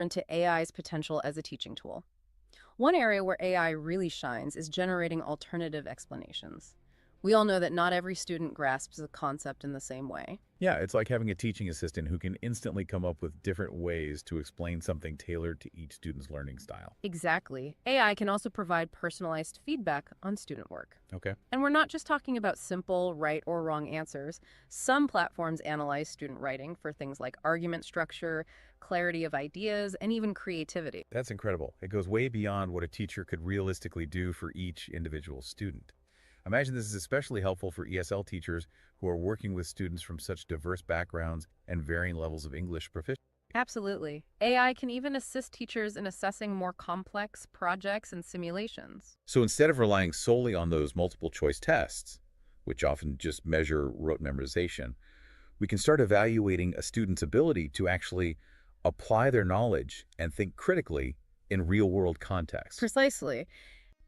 into AI's potential as a teaching tool. One area where AI really shines is generating alternative explanations. We all know that not every student grasps a concept in the same way. Yeah, it's like having a teaching assistant who can instantly come up with different ways to explain something tailored to each student's learning style. Exactly. AI can also provide personalized feedback on student work. Okay. And we're not just talking about simple right or wrong answers. Some platforms analyze student writing for things like argument structure, clarity of ideas, and even creativity. That's incredible. It goes way beyond what a teacher could realistically do for each individual student. I imagine this is especially helpful for ESL teachers who are working with students from such diverse backgrounds and varying levels of English proficiency. Absolutely. AI can even assist teachers in assessing more complex projects and simulations. So instead of relying solely on those multiple choice tests, which often just measure rote memorization, we can start evaluating a student's ability to actually apply their knowledge and think critically in real-world contexts. Precisely.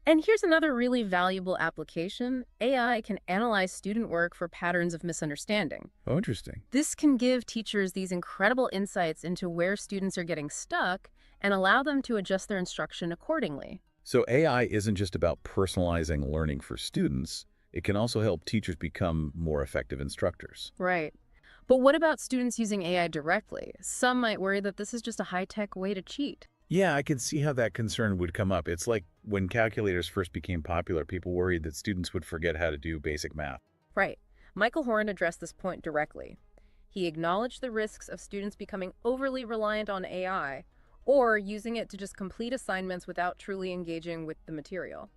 And here's another really valuable application. AI can analyze student work for patterns of misunderstanding. Oh, interesting. This can give teachers these incredible insights into where students are getting stuck and allow them to adjust their instruction accordingly. So AI isn't just about personalizing learning for students. It can also help teachers become more effective instructors. Right. But what about students using AI directly? Some might worry that this is just a high-tech way to cheat. Yeah, I can see how that concern would come up. It's like when calculators first became popular, people worried that students would forget how to do basic math. Right. Michael Horn addressed this point directly. He acknowledged the risks of students becoming overly reliant on AI or using it to just complete assignments without truly engaging with the material.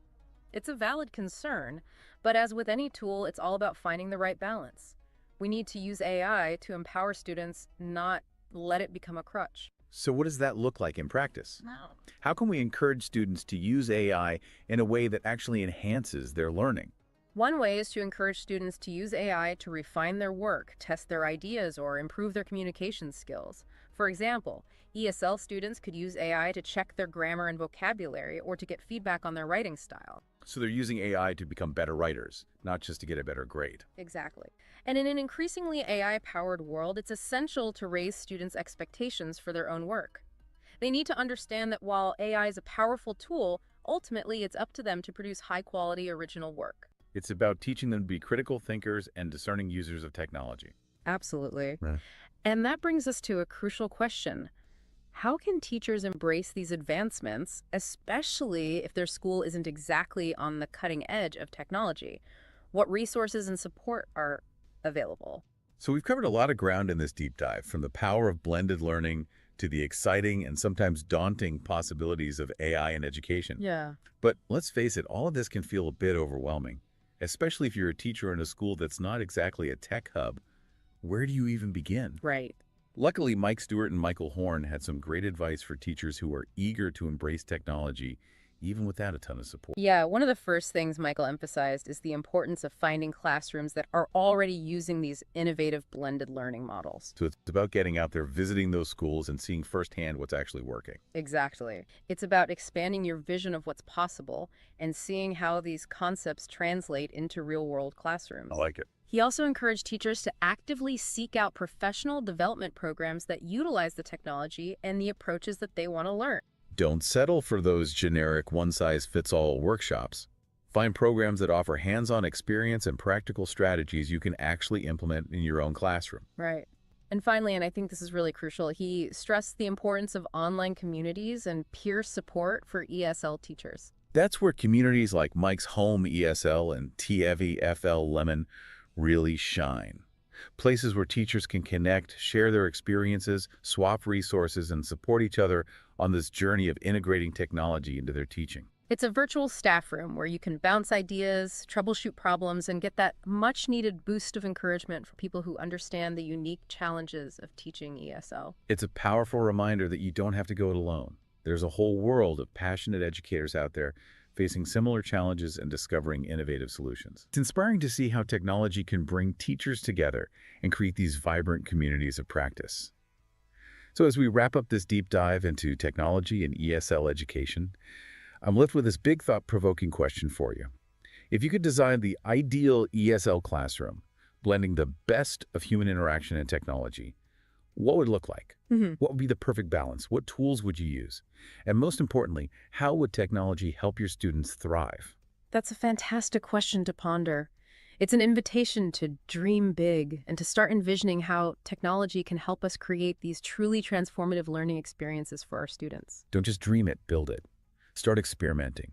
It's a valid concern, but as with any tool, it's all about finding the right balance. We need to use AI to empower students, not let it become a crutch. So what does that look like in practice? No. How can we encourage students to use AI in a way that actually enhances their learning? One way is to encourage students to use AI to refine their work, test their ideas, or improve their communication skills. For example, ESL students could use AI to check their grammar and vocabulary or to get feedback on their writing style. So they're using AI to become better writers, not just to get a better grade. Exactly. And in an increasingly AI-powered world, it's essential to raise students' expectations for their own work. They need to understand that while AI is a powerful tool, ultimately it's up to them to produce high-quality original work. It's about teaching them to be critical thinkers and discerning users of technology. Absolutely. Right. And that brings us to a crucial question. How can teachers embrace these advancements, especially if their school isn't exactly on the cutting edge of technology? What resources and support are available? So we've covered a lot of ground in this deep dive, from the power of blended learning to the exciting and sometimes daunting possibilities of AI in education. Yeah. But let's face it, all of this can feel a bit overwhelming, especially if you're a teacher in a school that's not exactly a tech hub. Where do you even begin? Right. Luckily, Mike Stewart and Michael Horn had some great advice for teachers who are eager to embrace technology, even without a ton of support. Yeah, one of the first things Michael emphasized is the importance of finding classrooms that are already using these innovative blended learning models. So it's about getting out there, visiting those schools, and seeing firsthand what's actually working. Exactly. It's about expanding your vision of what's possible and seeing how these concepts translate into real-world classrooms. I like it. He also encouraged teachers to actively seek out professional development programs that utilize the technology and the approaches that they want to learn. Don't settle for those generic one-size-fits-all workshops. Find programs that offer hands-on experience and practical strategies you can actually implement in your own classroom. Right. And finally, and I think this is really crucial, he stressed the importance of online communities and peer support for ESL teachers. That's where communities like Mike's Home ESL and TEVI FL Lemon really shine. Places where teachers can connect, share their experiences, swap resources, and support each other on this journey of integrating technology into their teaching. It's a virtual staff room where you can bounce ideas, troubleshoot problems, and get that much-needed boost of encouragement for people who understand the unique challenges of teaching ESL. It's a powerful reminder that you don't have to go it alone. There's a whole world of passionate educators out there facing similar challenges and discovering innovative solutions. It's inspiring to see how technology can bring teachers together and create these vibrant communities of practice. So as we wrap up this deep dive into technology and ESL education, I'm left with this big thought-provoking question for you. If you could design the ideal ESL classroom, blending the best of human interaction and technology, what would it look like? Hmm. What would be the perfect balance? What tools would you use? And most importantly, how would technology help your students thrive? That's a fantastic question to ponder. It's an invitation to dream big and to start envisioning how technology can help us create these truly transformative learning experiences for our students. Don't just dream it, build it. Start experimenting.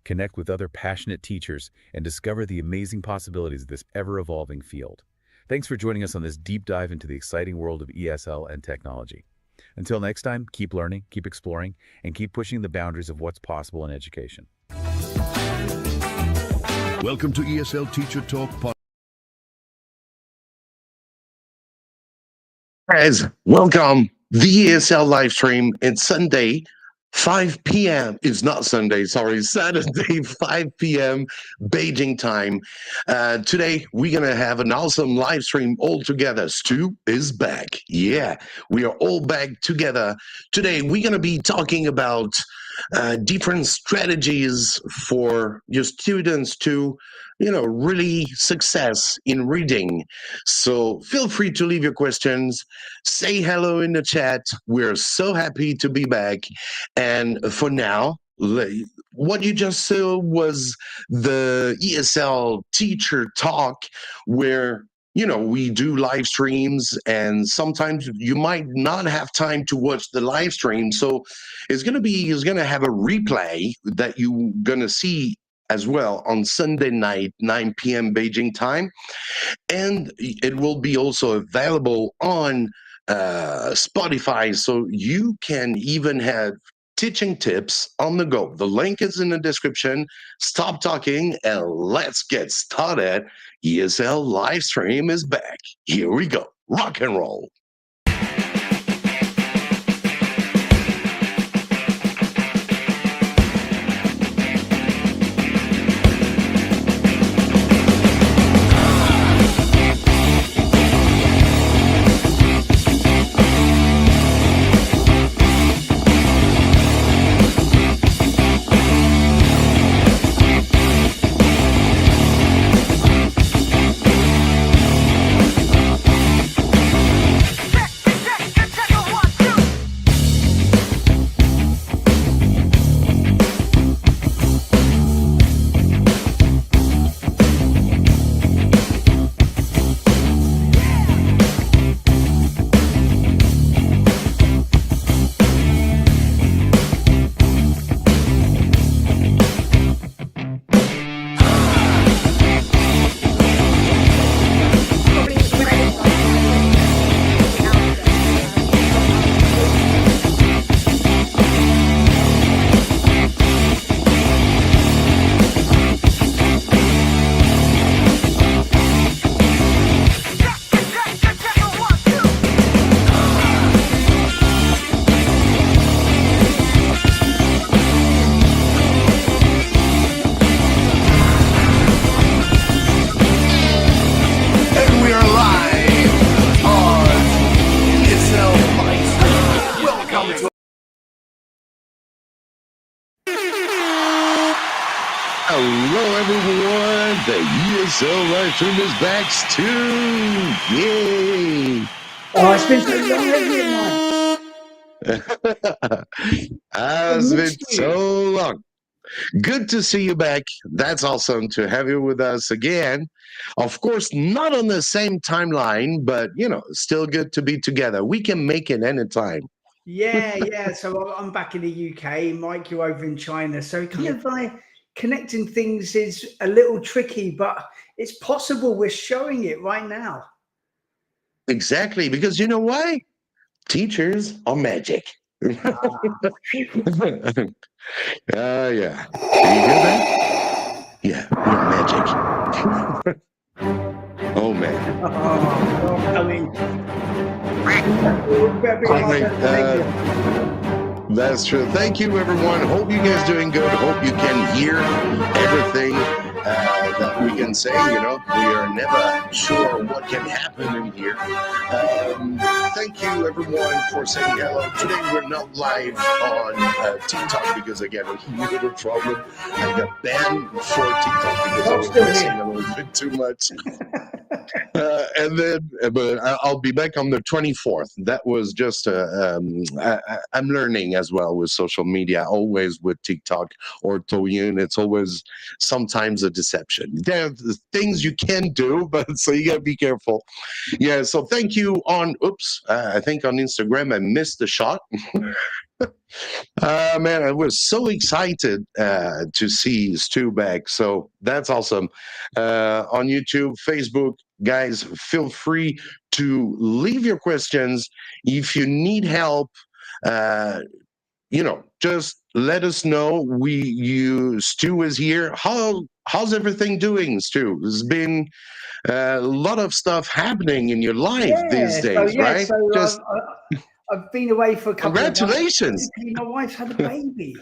Connect with other passionate teachers and discover the amazing possibilities of this ever-evolving field. Thanks for joining us on this deep dive into the exciting world of ESL and technology. Until next time, keep learning, keep exploring, and keep pushing the boundaries of what's possible in education. Welcome to ESL Teacher Talk Podcast. Guys, welcome. The ESL live stream. It's Sunday, 5 p.m. It's not Sunday, sorry, Saturday, 5 p.m. Beijing time. Today, we're going to have an awesome live stream all together. Stu is back. Yeah, we are all back together. Today, we're going to be talking about different strategies for your students to really success in reading. So feel free to leave your questions, say hello in the chat. We're so happy to be back. And for now, what you just saw was the ESL teacher talk, where we do live streams, and sometimes you might not have time to watch the live stream. So it's gonna have a replay that you're gonna see as well on Sunday night, 9 p.m. Beijing time. And it will be also available on Spotify, so you can even have teaching tips on the go. The link is in the description. Stop talking and let's get started. ESL live stream is back. Here we go. Rock and roll. Hello, everyone. The ESL live stream is back, Stu. Yay. Oh, it's been so long, hasn't it, It's been missed you. so long. Good to see you back. That's awesome to have you with us again. Of course, not on the same timeline, but still good to be together. We can make it anytime. Yeah. So I'm back in the UK. Mike, you're over in China. So kind of connecting things is a little tricky, but it's possible. We're showing it right now. Exactly, because you know why? Teachers are magic. Yeah. Yeah. Can you hear that? Yeah, we're magic. Oh, man. Oh, I mean, That's true. Thank you, everyone. Hope you guys doing good. Hope you can hear everything that we can say. We are never sure what can happen in here. Thank you, everyone, for saying hello. Today, we're not live on TikTok because, again, a little problem. I got banned for TikTok because I was missing a little bit too much. And then, but I'll be back on the 24th. That was just, I'm learning as well with social media, always with TikTok or Douyin. It's always sometimes a deception. There are things you can do, but so you got to be careful. Yeah, so thank you on, I think on Instagram, I missed the shot. Man, I was so excited to see Stu back. So that's awesome. On YouTube, Facebook, guys, feel free to leave your questions. If you need help, uh, just let us know. Stu is here. How's everything doing, Stu? There's been a lot of stuff happening in your life these days, right? Just I've been away for a couple of months. congratulations. My wife's had a baby.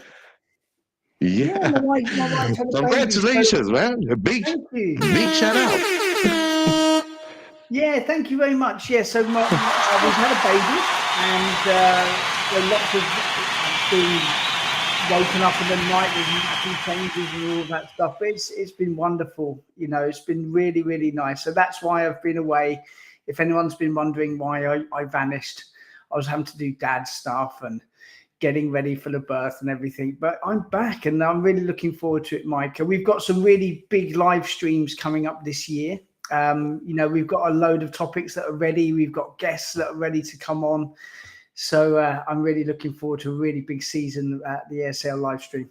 Yeah, Yeah. my wife's had a baby. Congratulations, man. A big, Thank you. big shout out. Yeah, thank you very much. Yeah, so we've had a baby, and there are lots of being woken up in the night with nappy changes and all of that stuff. It's been wonderful. It's been really, really nice. So that's why I've been away. If anyone's been wondering why I vanished, I was having to do dad stuff and getting ready for the birth and everything. But I'm back, and I'm really looking forward to it, Micah. We've got some really big live streams coming up this year. We've got a load of topics that are ready. We've got guests that are ready to come on. So I'm really looking forward to a really big season at the ESL live stream.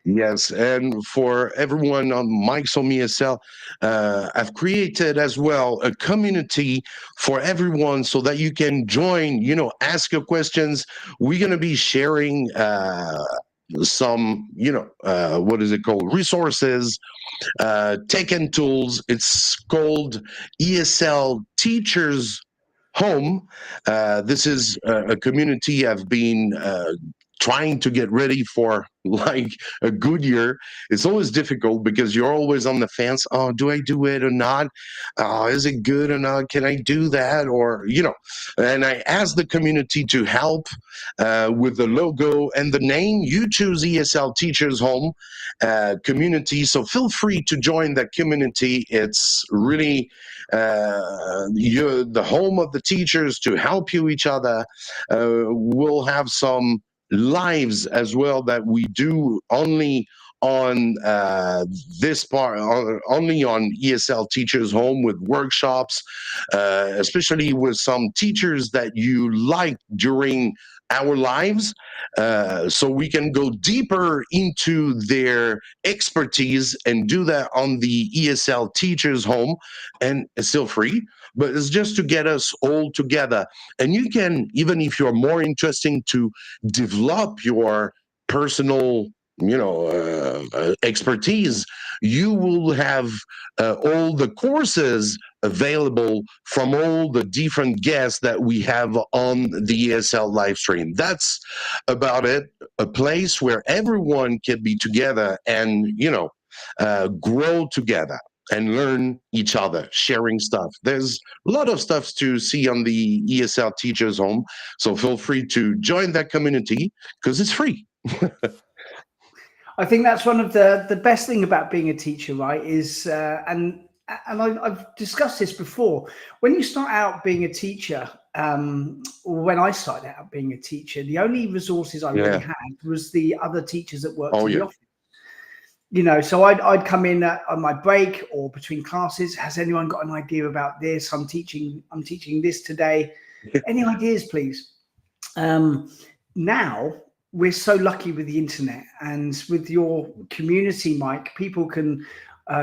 Yes, and for everyone on Mike's Home ESL, I've created as well a community for everyone so that you can join, ask your questions. We're going to be sharing some, what is it called? Resources, tech and tools. It's called ESL Teachers Home. This is a community I've been trying to get ready for like a good year. It's always difficult because you're always on the fence. Oh, do I do it or not? Is it good or not? Can I do that? Or, and I asked the community to help with the logo and the name. You choose ESL Teachers Home community. So feel free to join that community. It's really you're the home of the teachers to help you each other. We'll have some lives as well that we do only on this part, only on ESL Teachers Home with workshops, especially with some teachers that you like during our lives, so we can go deeper into their expertise and do that on the ESL Teachers Home, and it's still free, but it's just to get us all together. And you can, even if you're more interested to develop your personal expertise, you will have all the courses available from all the different guests that we have on the ESL live stream. That's about it. A place where everyone can be together and grow together and learn each other, sharing stuff. There's a lot of stuff to see on the ESL Teachers Home, so feel free to join that community because it's free. I think that's one of the best thing about being a teacher, right? Is and I've discussed this before. When you start out being a teacher, or when I started out being a teacher, the only resources I really had was the other teachers that worked in the office. So I'd come in on my break or between classes. Has anyone got an idea about this? I'm teaching this today. Any ideas, please? Now we're so lucky with the internet and with your community, Mike. People can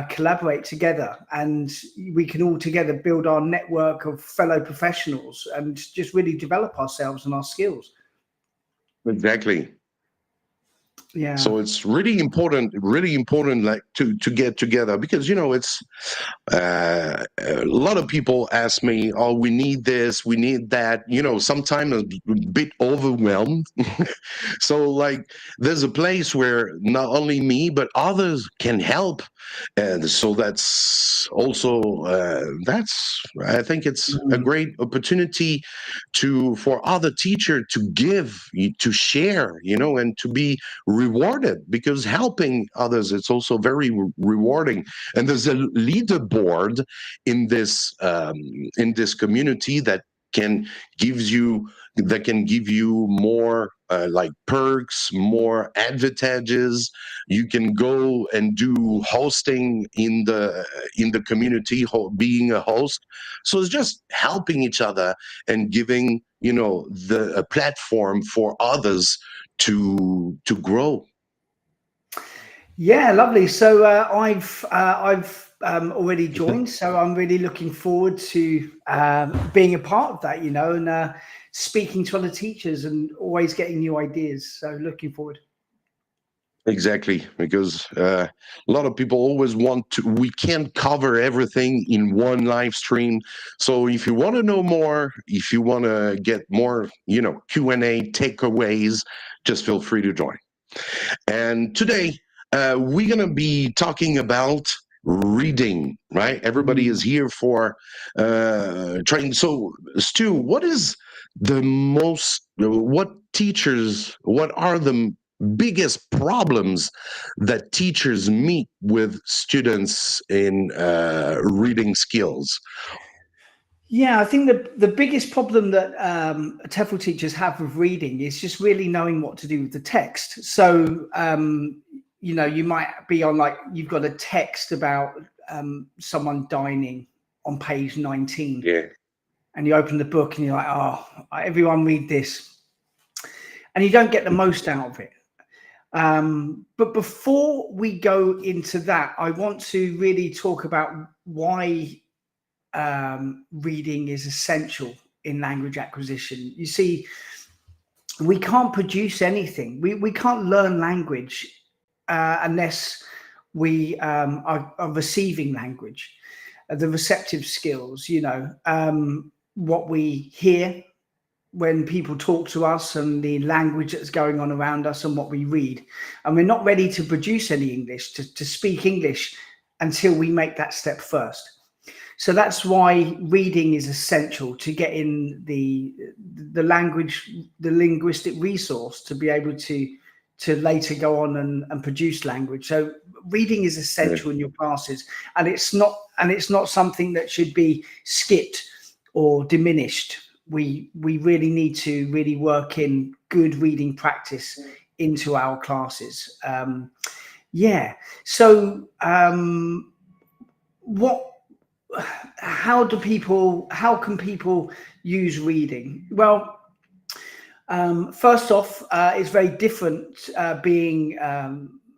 collaborate together, and we can all together build our network of fellow professionals and just really develop ourselves and our skills. Exactly. Yeah. So it's really important like to get together, because it's a lot of people ask me, oh, we need this, we need that, sometimes a bit overwhelmed. So like there's a place where not only me but others can help, and so that's also I think it's a great opportunity for other teachers to give, to share, and to be rewarded, because helping others, it's also very rewarding. And there's a leaderboard in this community can can give you more like perks, more advantages. You can go and do hosting in the community, being a host. So it's just helping each other and giving a platform for others to grow. Yeah, lovely. So I've already joined, so I'm really looking forward to being a part of that, and speaking to other teachers and always getting new ideas. So looking forward. Exactly, because a lot of people always we can't cover everything in one live stream. So if you want to know more, if you want to get more, Q&A takeaways, just feel free to join. And today, we're going to be talking about reading, right? Everybody is here for training. So, Stu, what are the biggest problems that teachers meet with students in reading skills? Yeah, I think the biggest problem that TEFL teachers have with reading is just really knowing what to do with the text. So, you might be on, like, you've got a text about someone dining on page 19. Yeah. And you open the book and you're like, oh, everyone read this. And you don't get the most out of it. But before we go into that, I want to really talk about why reading is essential in language acquisition. You see, we can't produce anything. We can't learn language unless we are receiving language, the receptive skills, what we hear when people talk to us and the language that's going on around us and what we read. And we're not ready to produce any English, to speak English, until we make that step first. So that's why reading is essential, to get in the language, the linguistic resource to be able to later go on and produce language. So reading is essential in your classes, and it's not something that should be skipped or diminished. We really need to really work in good reading practice into our classes. So how can people use reading? Well, first off, it's very different being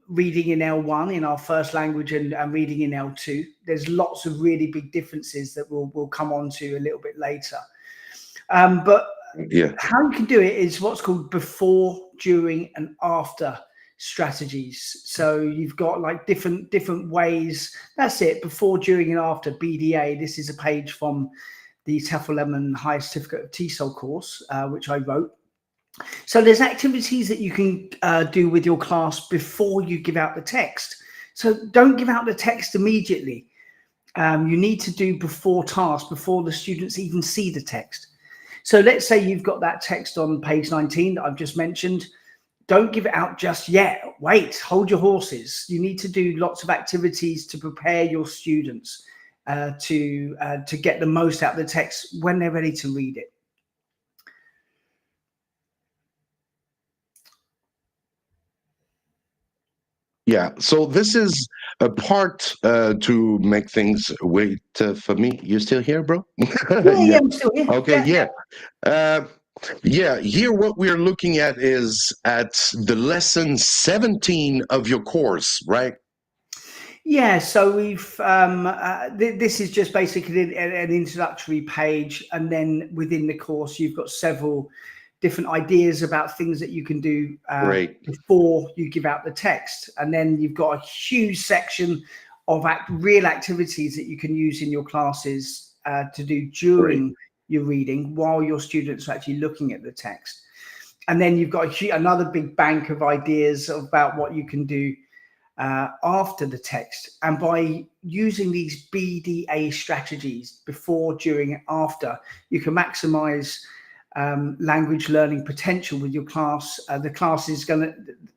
reading in L1 in our first language and reading in L2. There's lots of really big differences that we'll come on to a little bit later. But how you can do it is what's called before, during, and after strategies. So you've got like different ways. That's it. Before, during, and after. BDA. This is a page from the TEFL Lemon Higher Certificate of TESOL course, which I wrote. So there's activities that you can do with your class before you give out the text. So don't give out the text immediately. You need to do before tasks, before the students even see the text. So let's say you've got that text on page 19 that I've just mentioned. Don't give it out just yet. Wait, hold your horses. You need to do lots of activities to prepare your students to get the most out of the text when they're ready to read it. Yeah, so this is a part to make things wait for me. You still here, bro? Yeah, I'm still here. Okay, here what we're looking at is at the lesson 17 of your course, right? Yeah, so we've this is just basically an introductory page, and then within the course you've got several different ideas about things that you can do before you give out the text. And then you've got a huge section of real activities that you can use in your classes to do during your reading while your students are actually looking at the text. And then you've got another big bank of ideas about what you can do after the text. And by using these BDA strategies, before, during, and after, you can maximize language learning potential with your class. The class is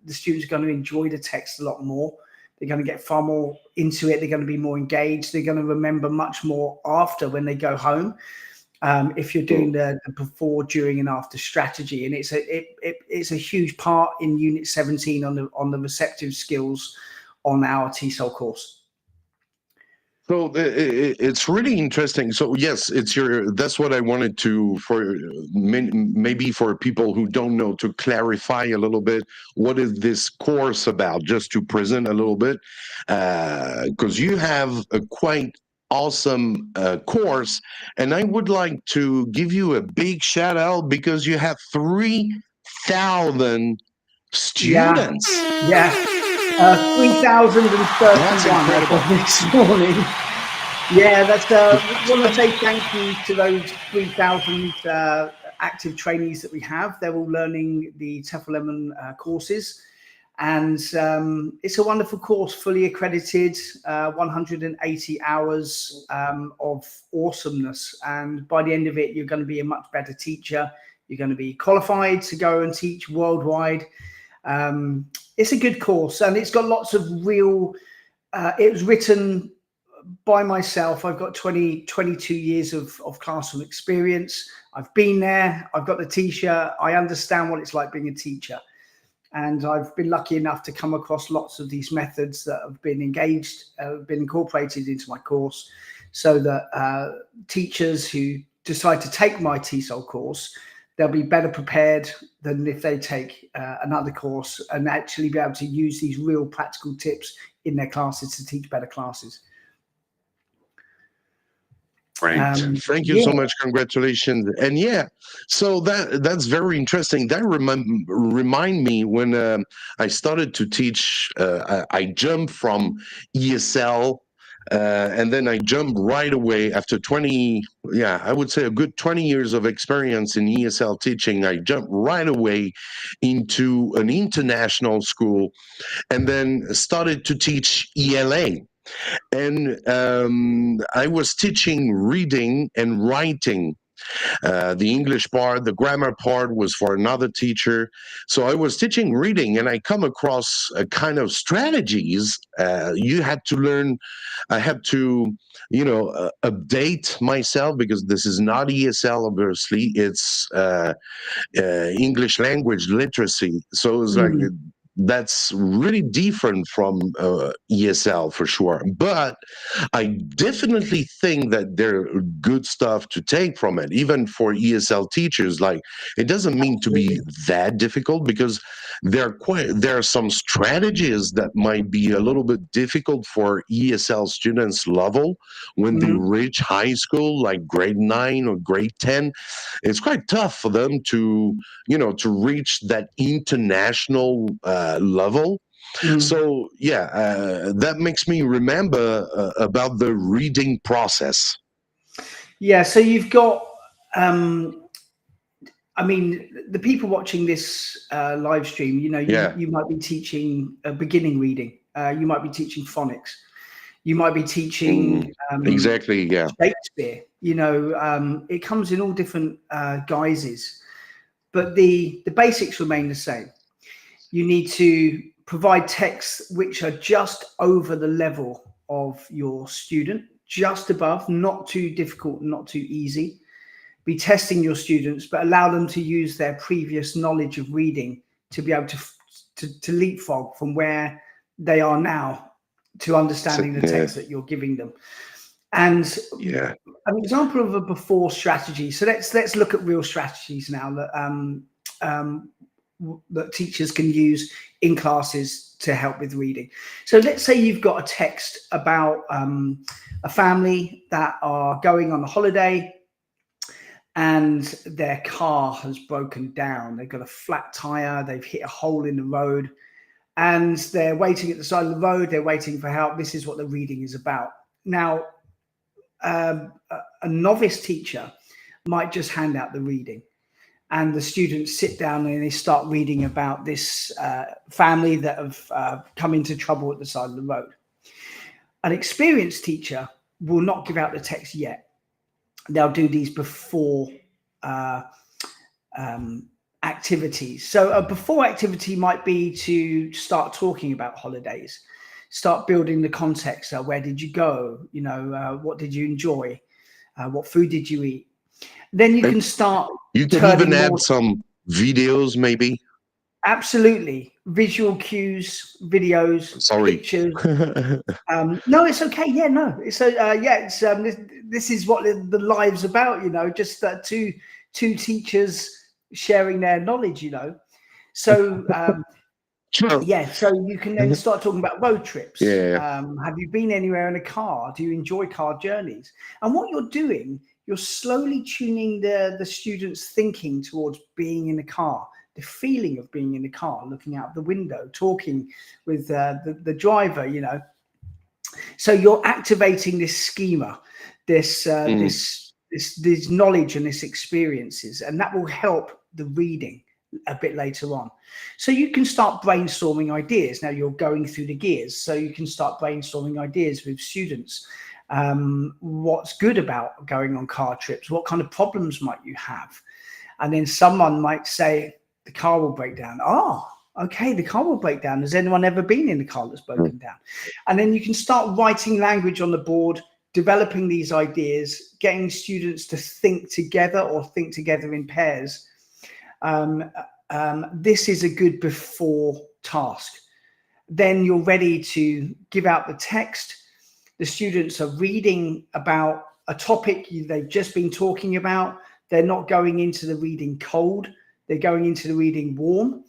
the students are going to enjoy the text a lot more. They're going to get far more into it. They're going to be more engaged. They're going to remember much more after when they go home. If you're doing the before, during, and after strategy, and it's a huge part in Unit 17 on the receptive skills on our TESOL course. So it's really interesting. So yes, that's what I wanted to, for maybe for people who don't know, to clarify a little bit, what is this course about, just to present a little bit, because you have a quite awesome course, and I would like to give you a big shout out because you have 3,000 students. Yeah. 3,031 this morning. Yeah, that's. I want to say thank you to those 3,000 active trainees that we have. They're all learning the TEFL courses, and it's a wonderful course, fully accredited, 180 hours of awesomeness. And by the end of it, you're going to be a much better teacher. You're going to be qualified to go and teach worldwide. It's a good course, and it's got lots of real, it was written by myself. I've got 22 years of classroom experience. I've been there. I've got the t-shirt. I understand what it's like being a teacher. And I've been lucky enough to come across lots of these methods that have been been incorporated into my course, so that teachers who decide to take my TESOL course, they'll be better prepared than if they take another course, and actually be able to use these real practical tips in their classes to teach better classes. Right. Thank you so much. Congratulations. And yeah, so that's very interesting. That remind me when I started to teach, I jumped from ESL, and then I jumped right away after 20, I would say a good 20 years of experience in ESL teaching. I jumped right away into an international school, and then started to teach ELA. And I was teaching reading and writing. The English part, the grammar part was for another teacher. So I was teaching reading, and I come across a kind of strategies. You had to learn. I had to, update myself, because this is not ESL. Obviously, it's English language literacy. So it's like, that's really different from ESL for sure. But I definitely think that there are good stuff to take from it, even for ESL teachers. Like, it doesn't mean to be that difficult, because there are some strategies that might be a little bit difficult for ESL students level when they reach high school, like grade 9 or grade 10. It's quite tough for them to reach that international level. So that makes me remember about the reading process. Yeah, so you've got, I mean, the people watching this live stream, you might be teaching beginning reading. You might be teaching phonics. You might be teaching exactly, Shakespeare. It comes in all different guises, but the basics remain the same. You need to provide texts which are just over the level of your student, just above, not too difficult, not too easy. Be testing your students, but allow them to use their previous knowledge of reading to be able to leapfrog from where they are now to understanding the text that you're giving them. And an example of a before strategy. So let's look at real strategies now that teachers can use in classes to help with reading. So let's say you've got a text about a family that are going on a holiday, and their car has broken down. They've got a flat tire, they've hit a hole in the road, and they're waiting at the side of the road. They're waiting for help. This is what the reading is about. Now, a novice teacher might just hand out the reading, and the students sit down and they start reading about this family that have come into trouble at the side of the road. An experienced teacher will not give out the text yet. They'll do these before activities. So a before activity might be to start talking about holidays, start building the context. Where did you go? You know, what did you enjoy? What food did you eat? Then you can start. You can even add some videos, maybe. Absolutely, visual cues, videos, Sorry. pictures. No, it's okay. Yeah, no, it's yeah. It's this is what the live's about. You know, just two teachers sharing their knowledge. You know, so. Sure. Yeah, so you can then start talking about road trips. Yeah. Have you been anywhere in a car? Do you enjoy car journeys? And what you're doing, you're slowly tuning the students' thinking towards being in the car, the feeling of being in the car, looking out the window, talking with the driver, you know. So you're activating this schema, this this knowledge and this experiences, and that will help the reading a bit later on. So you can start brainstorming ideas. Now you're going through the gears, so you can start brainstorming ideas with students. What's good about going on car trips? What kind of problems might you have? And then someone might say the car will break down. Oh, okay, the car will break down. Has anyone ever been in a car that's broken down? And then you can start writing language on the board, developing these ideas, getting students to think together or think together in pairs. This is a good before task. Then you're ready to give out the text. The students are reading about a topic they've just been talking about. They're not going into the reading cold. They're going into the reading warm,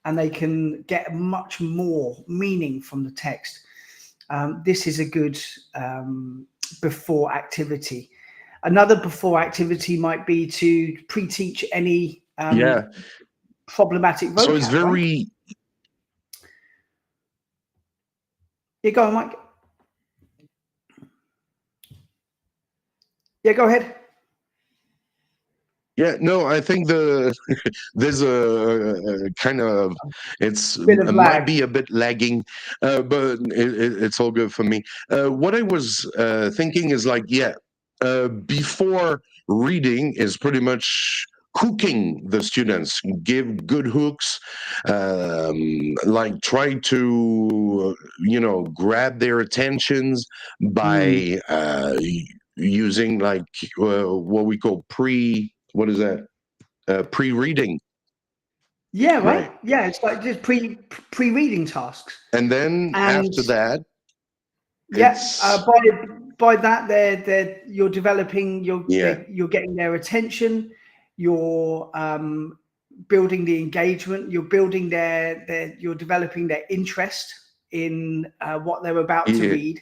and they can get much more meaning from the text. This is a good before activity. Another before activity might be to pre-teach any problematic vocab. So it's very. Right? Yeah, go on, Mike. Yeah, go ahead. Yeah, no, I think there's a kind of it might be a bit lagging, but it's all good for me. What I was thinking is like, before reading is pretty much hooking the students, give good hooks, like try to grab their attentions by using like what we call pre-reading. Yeah, right. Yeah, it's like just pre-reading tasks. And then after that, by that you're developing, you're getting their attention, you're building the engagement, you're building you're developing their interest in what they're about to read,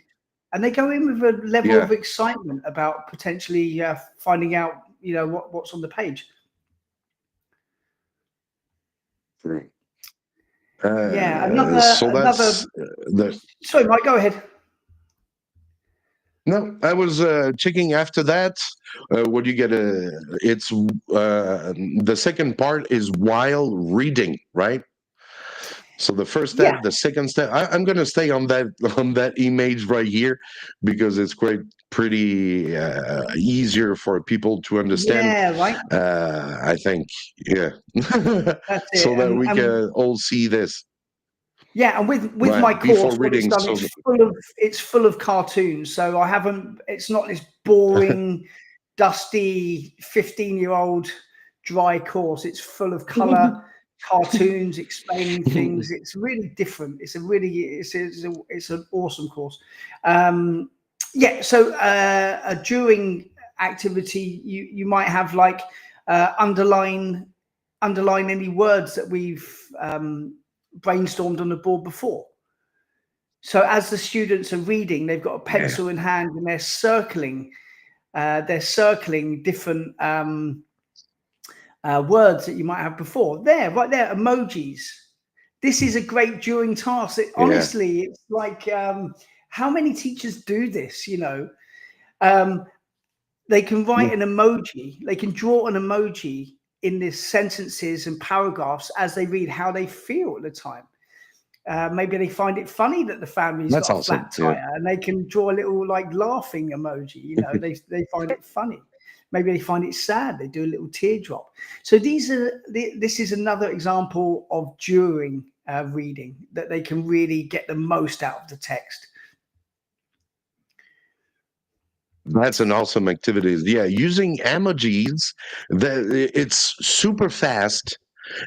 and they go in with a level of excitement about potentially finding out what's on the page. Sorry, Mike, go ahead. No, I was checking after that. What do you get? It's the second part is while reading, right? So the first step, the second step. I'm going to stay on that image right here because it's pretty easier for people to understand. Yeah, right. I think, That's it. So that we can all see this. Yeah, and with my course, what it's done, it's full of cartoons. So it's not this boring, dusty 15-year-old dry course. It's full of color, cartoons explaining things. It's really different. It's an awesome course. So during activity, you might have like underline any words that we've brainstormed on the board before. So as the students are reading, they've got a pencil in hand and they're circling different words that you might have before. Right there, emojis. This is a great during task. Honestly, it's like how many teachers do this? They can write an emoji. They can draw an emoji in these sentences and paragraphs as they read how they feel at the time. Maybe they find it funny that the family's got a flat tire, and they can draw a little like laughing emoji. They find it funny. Maybe they find it sad. They do a little teardrop. So this is another example of during reading that they can really get the most out of the text. That's an awesome activity. Yeah, using emojis, that it's super fast.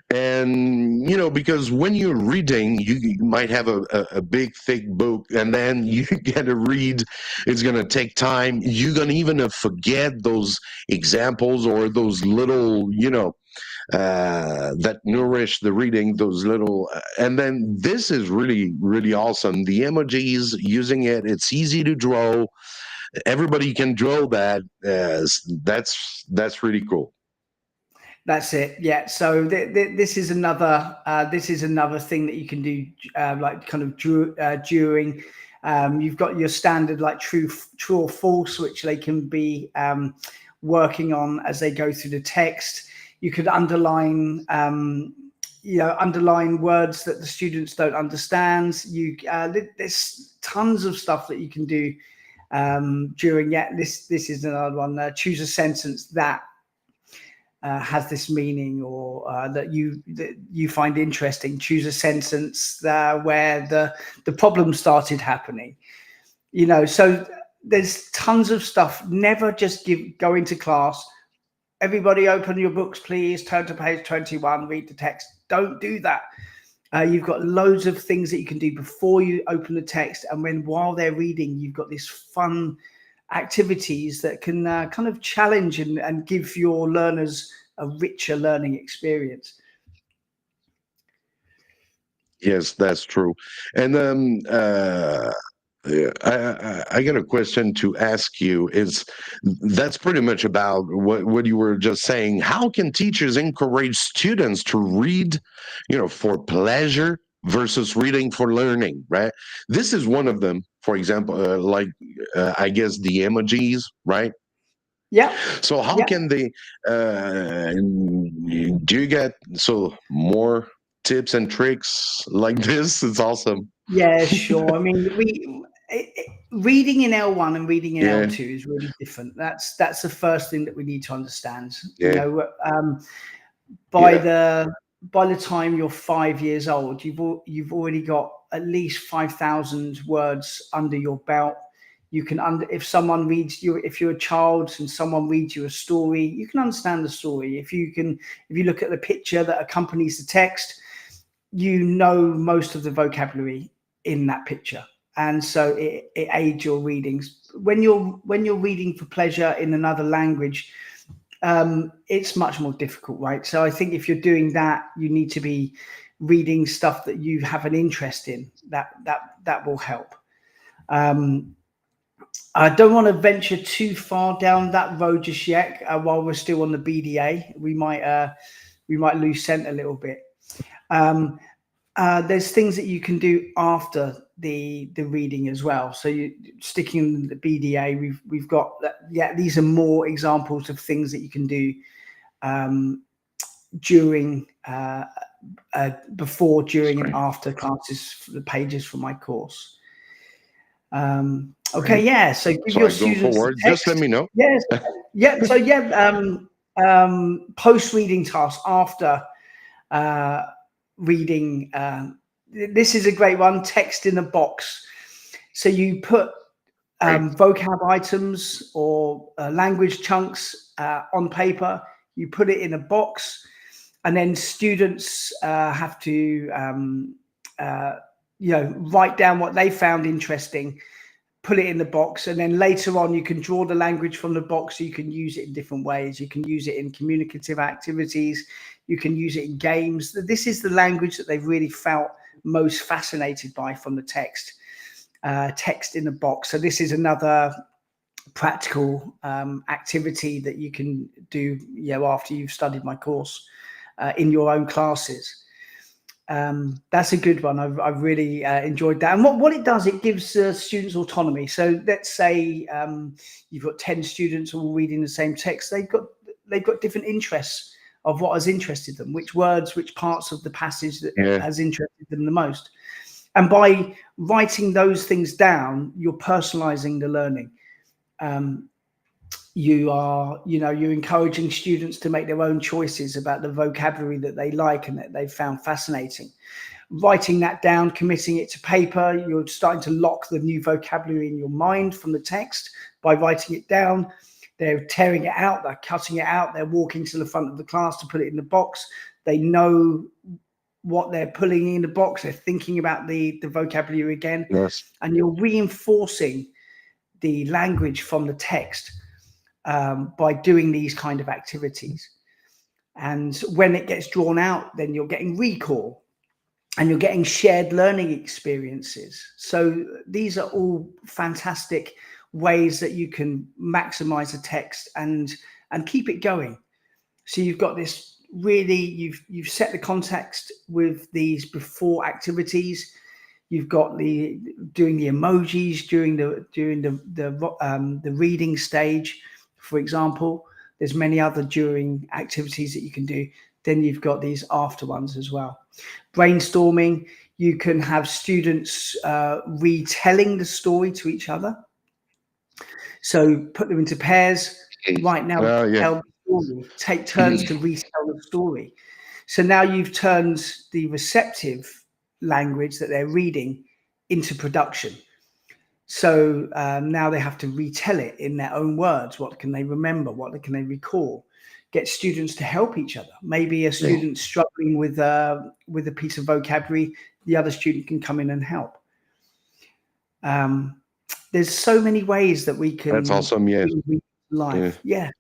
And because when you're reading, you might have a big thick book, and then you get to read. It's going to take time. You're going to even forget those examples or those little that nourish the reading, those little and then this is really, really awesome. The emojis, using it's easy to draw. Everybody can draw that. That's really cool. That's it. Yeah. So this is another thing that you can do, like kind of during. You've got your standard like true or false, which they can be working on as they go through the text. You could underline, underline words that the students don't understand. There's tons of stuff that you can do during. Yeah, this is another one. Choose a sentence that has this meaning, or that you find interesting. Choose a sentence where the problem started happening. So there's tons of stuff. Never just go into class. Everybody open your books, please. Turn to page 21. Read the text. Don't do that. You've got loads of things that you can do before you open the text, and while they're reading, you've got this fun activities that can kind of challenge and give your learners a richer learning experience. Yes, that's true. And I got a question to ask you. That's pretty much about what you were just saying. How can teachers encourage students to read, for pleasure versus reading for learning, right? This is one of them, for example, I guess the emojis, right? Yeah. So how can they, do you get more tips and tricks like this? It's awesome. Yeah, sure. I mean, reading in L1 and reading in Yeah. L2 is really different. That's the first thing that we need to understand. Yeah. By the time you're 5 years old, you've already got at least 5,000 words under your belt. You can if someone reads you, if you're a child and someone reads you a story, you can understand the story. If you look at the picture that accompanies the text, you know most of the vocabulary in that picture, and so it aids your readings. When you're reading for pleasure in another language, it's much more difficult, right? So I think if you're doing that, you need to be reading stuff that you have an interest in. That will help. I don't want to venture too far down that road just yet. While we're still on the BDA, we might lose scent a little bit. There's things that you can do after the reading as well. So you sticking with the BDA, we've got these are more examples of things that you can do during, before, during, and after classes for the pages for my course. Okay, yeah. So give your students the text. Just let me know. Yes, yeah. So post reading tasks after reading. This is a great one. Text in a box. So you put vocab items or language chunks on paper. You put it in a box, and then students have to write down what they found interesting, put it in the box, and then later on you can draw the language from the box. So you can use it in different ways. You can use it in communicative activities. You can use it in games. This is the language that they've really felt most fascinated by from the text. Text in the box. So this is another practical activity that you can do, after you've studied my course in your own classes. That's a good one. I've really enjoyed that. And what it does, it gives students autonomy. So let's say you've got 10 students all reading the same text. They've got different interests of what has interested them, which words, which parts of the passage that has interested them the most. And by writing those things down, you're personalizing the learning. you're encouraging students to make their own choices about the vocabulary that they like and that they found fascinating. Writing that down, committing it to paper, you're starting to lock the new vocabulary in your mind from the text by writing it down. They're tearing it out, they're cutting it out, they're walking to the front of the class to put it in the box. They know what they're pulling in the box, they're thinking about the vocabulary again. Yes. And you're reinforcing the language from the text by doing these kind of activities. And when it gets drawn out, then you're getting recall and you're getting shared learning experiences. So these are all fantastic ways that you can maximize a text and keep it going. So you've got this really, you've set the context with these before activities. You've got doing the emojis during the reading stage, for example. There's many other during activities that you can do. Then you've got these after ones as well. Brainstorming, you can have students retelling the story to each other. So put them into pairs. Right now, tell the story. Take turns to retell the story. So now you've turned the receptive language that they're reading into production. So now they have to retell it in their own words. What can they remember? What can they recall? Get students to help each other. Maybe a student struggling with a piece of vocabulary, the other student can come in and help. There's so many ways that we can. That's awesome. Yes. Life. Yeah.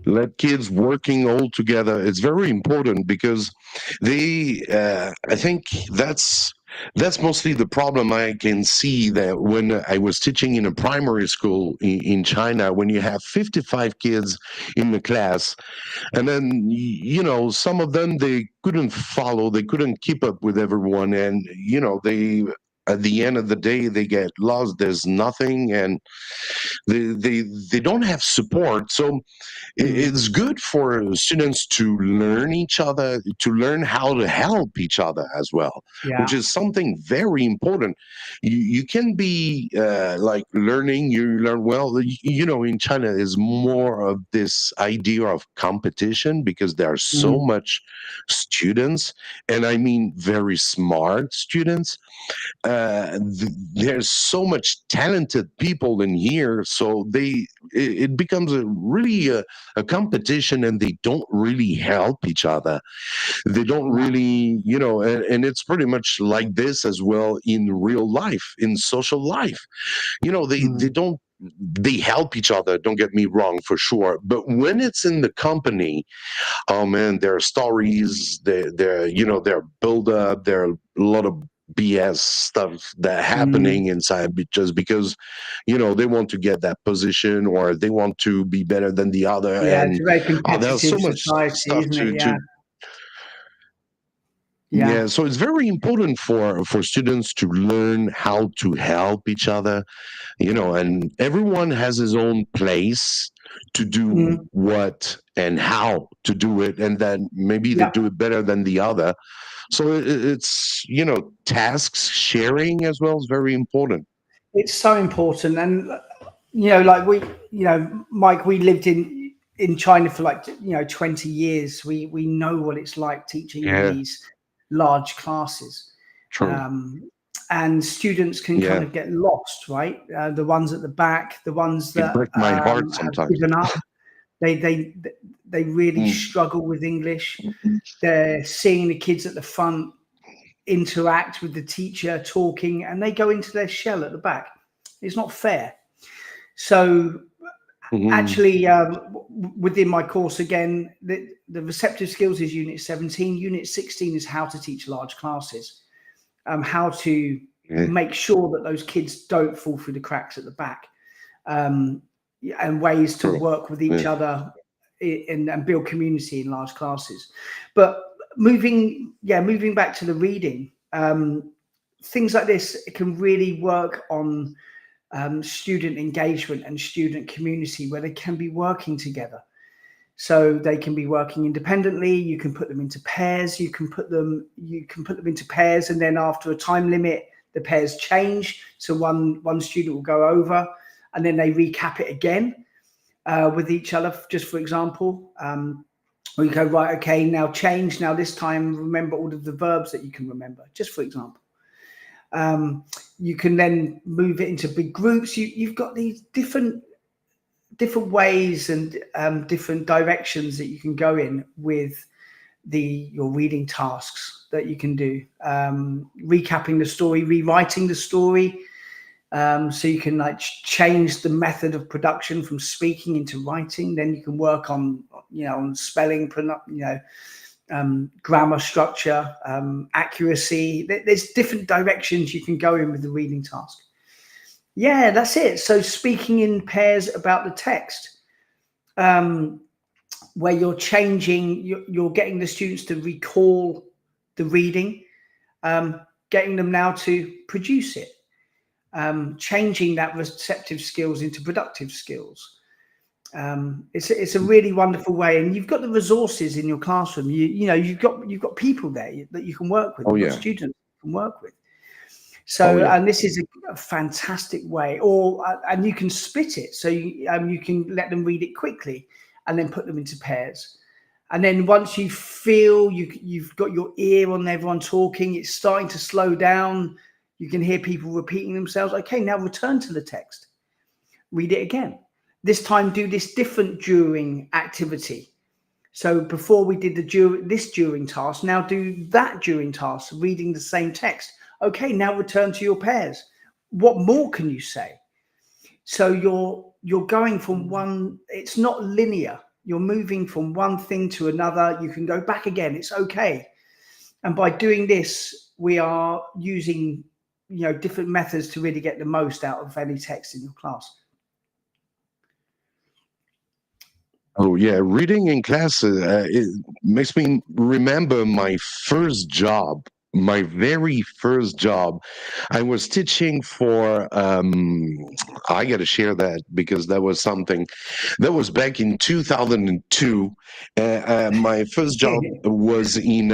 Let kids working all together. It's very important because I think that's mostly the problem I can see that when I was teaching in a primary school in China, when you have 55 kids in the class, and then, some of them, they couldn't follow, they couldn't keep up with everyone. And, at the end of the day, they get lost. There's nothing, and they don't have support. So it's good for students to learn each other, to learn how to help each other as well, which is something very important. You can be like learning, you learn well. In China is more of this idea of competition because there are so much students, and I mean very smart students. There's so much talented people in here, so it becomes a competition, and they don't really help each other. They don't really, and it's pretty much like this as well in real life, in social life. They help each other, don't get me wrong, for sure, but when it's in the company, oh man, there are stories, there build up, there are a lot of BS stuff that happening inside, just because they want to get that position, or they want to be better than the other. And it's a very competitive there's so much society, stuff isn't it? Yeah, so it's very important for students to learn how to help each other, and everyone has his own place to do what and how to do it, and then maybe they do it better than the other. So it's, tasks sharing as well is very important. It's so important. And, like Mike, we lived in China for 20 years. We know what it's like teaching in these large classes. True. And students can kind of get lost, right? The ones at the back, the ones that break my heart sometimes. have given up. They really struggle with English. They're seeing the kids at the front interact with the teacher talking, and they go into their shell at the back. It's not fair. So actually, within my course, again, the receptive skills is unit 17. Unit 16 is how to teach large classes, how to make sure that those kids don't fall through the cracks at the back, and ways to work with each other and build community in large classes. But moving back to the reading, things like this can really work on student engagement and student community, where they can be working together. So they can be working independently. You can put them into pairs. You can put them into pairs, and then after a time limit, the pairs change. So one student will go over, and then they recap it again. with each other, just for example. Or you go, right, okay, now change. Now this time, remember all of the verbs that you can remember, just for example. You can then move it into big groups. You've got these different ways and different directions that you can go in with your reading tasks that you can do. Recapping the story, rewriting the story. So you can like change the method of production from speaking into writing. Then you can work on, on spelling, grammar structure, accuracy. There's different directions you can go in with the reading task. Yeah, that's it. So speaking in pairs about the text, where you're changing, you're getting the students to recall the reading, getting them now to produce it. Changing that receptive skills into productive skills. It's a really wonderful way, and you've got the resources in your classroom. You've got people there that you can work with. You've got students you can work with. So, and this is a fantastic way. And you can split it, so you can let them read it quickly, and then put them into pairs. And then once you feel you've got your ear on everyone talking, it's starting to slow down. You can hear people repeating themselves. Okay, now return to the text. Read it again. This time, do this different during activity. So before we did this during task, now do that during task, reading the same text. Okay, now return to your pairs. What more can you say? So you're going from one, it's not linear. You're moving from one thing to another. You can go back again. It's okay. And by doing this, we are using different methods to really get the most out of any text in your class. Oh yeah, reading in class it makes me remember my first job. My very first job, I was teaching for. I got to share that because that was something that was back in 2002. My first job was in.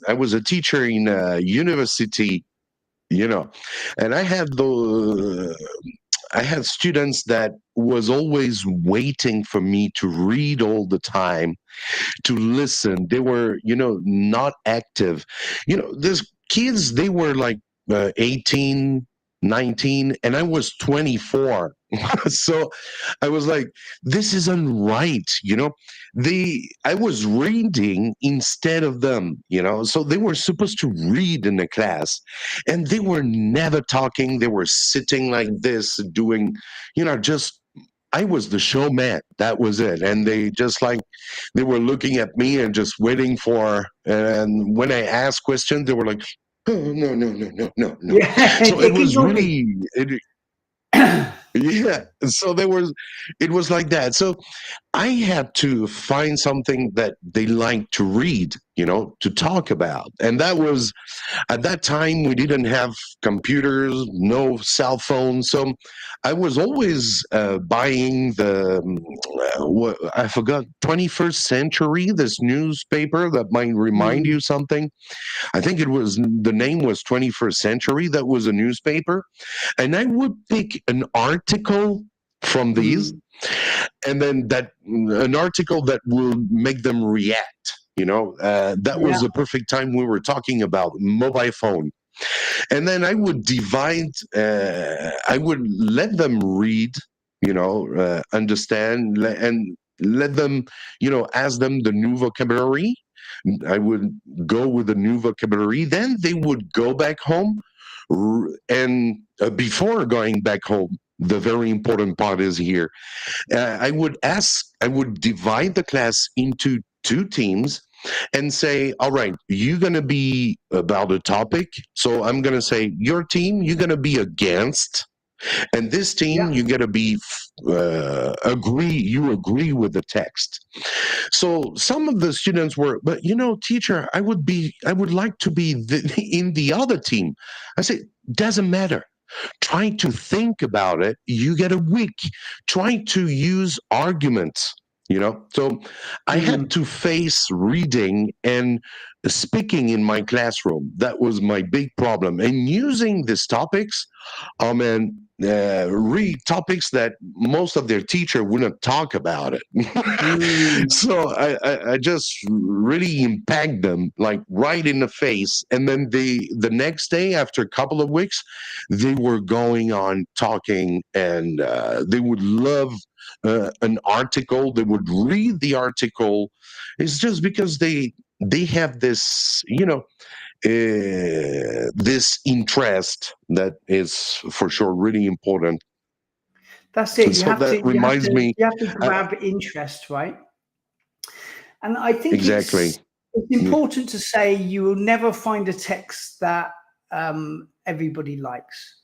I was a teacher in a university, and I had students that was always waiting for me to read all the time, to listen. They were, not active. These kids, they were like 18, 19, and I was 24. So I was like, this isn't right. I was reading instead of them, so they were supposed to read in the class, and they were never talking. They were sitting like this, doing, just, I was the showman. That was it. And they were looking at me and just waiting and when I asked questions, they were like, oh, no, no, no, no, no, no. Yeah, So it was really, yeah. So it was like that. So I had to find something that they like to read, to talk about. And that was, at that time, we didn't have computers, no cell phones. So I was always buying I forgot, 21st Century, this newspaper that might remind you something. I think the name was 21st Century. That was a newspaper. And I would pick an article from these, and then an article that will make them react. That was the perfect time we were talking about mobile phone. And then I would I would let them read, understand, and let them, ask them the new vocabulary. I would go with the new vocabulary. Then they would go back home. And before going back home, the very important part is here. I would divide the class into two teams and say, all right, you're going to be about a topic. So I'm going to say, your team, you're going to be against. And this team, you're going to be agree with the text. So some of the students were, but teacher, I would like to be in the other team. I said, doesn't matter. Try to think about it. You get a week. Try to use arguments. So I had to face reading and speaking in my classroom. That was my big problem. And using these topics, oh man, read topics that most of their teacher wouldn't talk about it. So I just really impact them like right in the face. And then the next day, after a couple of weeks, they were going on talking, and they would love an article. They would read the article. It's just because they have this, this interest that is for sure really important. That's it. So that reminds me, You have to grab interest, right? And I think exactly. it's important to say you will never find a text that everybody likes.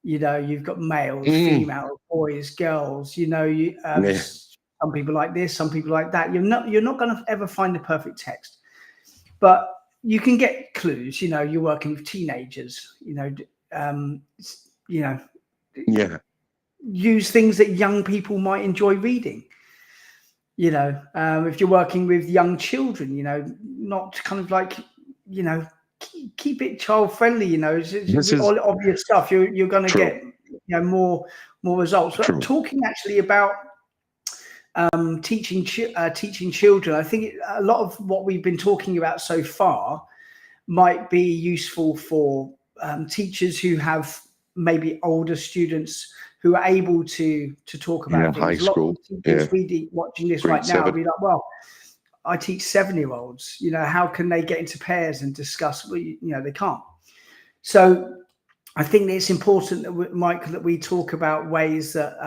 You've got males, female, boys, girls. Yeah. Some people like this, some people like that. You're not going to ever find a perfect text, but you can get clues. You're working with teenagers. Yeah. Use things that young people might enjoy reading. If you're working with young children, not kind of like, keep it child friendly. It's all obvious stuff. You're going to get more results. But talking actually about teaching children, I think a lot of what we've been talking about so far might be useful for teachers who have maybe older students who are able to talk about things. High school. Teachers watching this right now will be like, well, I teach 7-year-olds. How can they get into pairs and discuss? Well, they can't. So I think it's important that, Michael, that we talk about ways that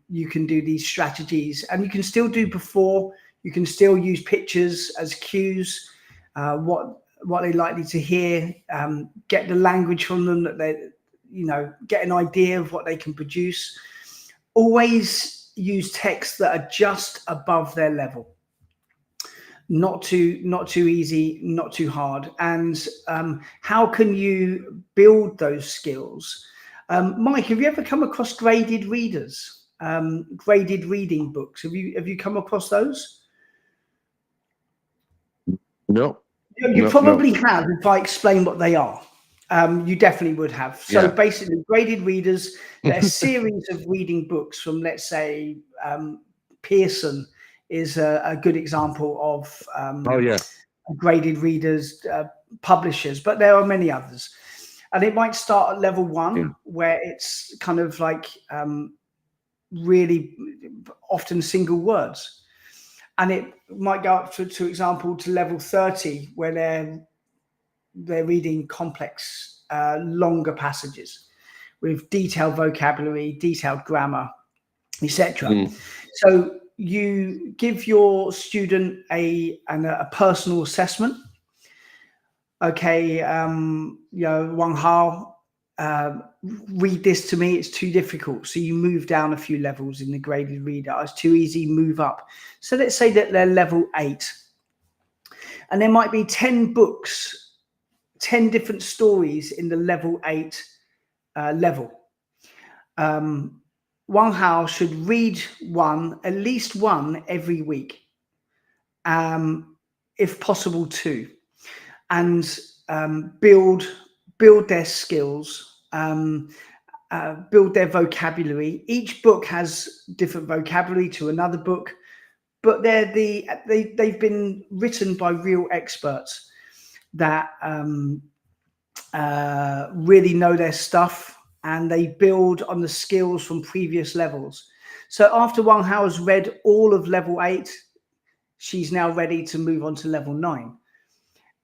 you can do these strategies, and you can still do before. You can still use pictures as cues. What they're likely to hear. Get the language from them that they. Get an idea of what they can produce. Always use texts that are just above their level. Not too easy, not too hard. And how can you build those skills? Mike, have you ever come across graded readers? Graded reading books? Have you come across those? No. You probably have if I explain what they are. You definitely would have. So basically, graded readers, they're a series of reading books from, let's say, Pearson is a good example of graded readers, publishers, but there are many others. And it might start at level 1, where it's kind of like really often single words. And it might go up to example, to level 30, where they're reading complex, longer passages with detailed vocabulary, detailed grammar, etc. So you give your student a personal assessment. Okay, Wang Hao, read this to me. It's too difficult. So you move down a few levels in the graded reader. It's too easy, move up. So let's say that they're level 8. And there might be 10 books, 10 different stories in the level 8 level. Wang Hao should read at least one every week, if possible 2, and build their skills, build their vocabulary. Each book has different vocabulary to another book, but they've been written by real experts that really know their stuff, and they build on the skills from previous levels. So after Wang Hao has read all of level 8, she's now ready to move on to level 9.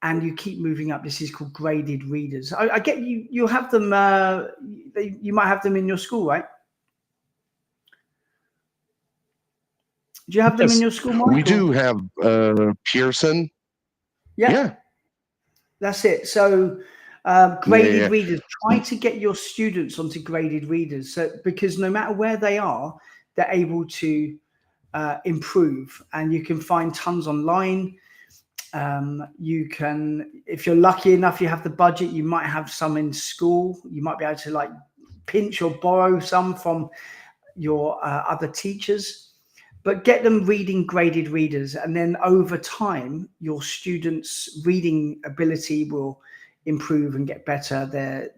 And you keep moving up. This is called graded readers. I get you have them, you might have them in your school, right? Do you have them in your school, Michael? We do have Pearson. Yeah. That's it. So graded readers, try to get your students onto graded readers. So because no matter where they are, they're able to improve, and you can find tons online. You can, if you're lucky enough, you have the budget, you might have some in school. You might be able to like pinch or borrow some from your other teachers. But get them reading graded readers, and then over time, your students' reading ability will improve and get better.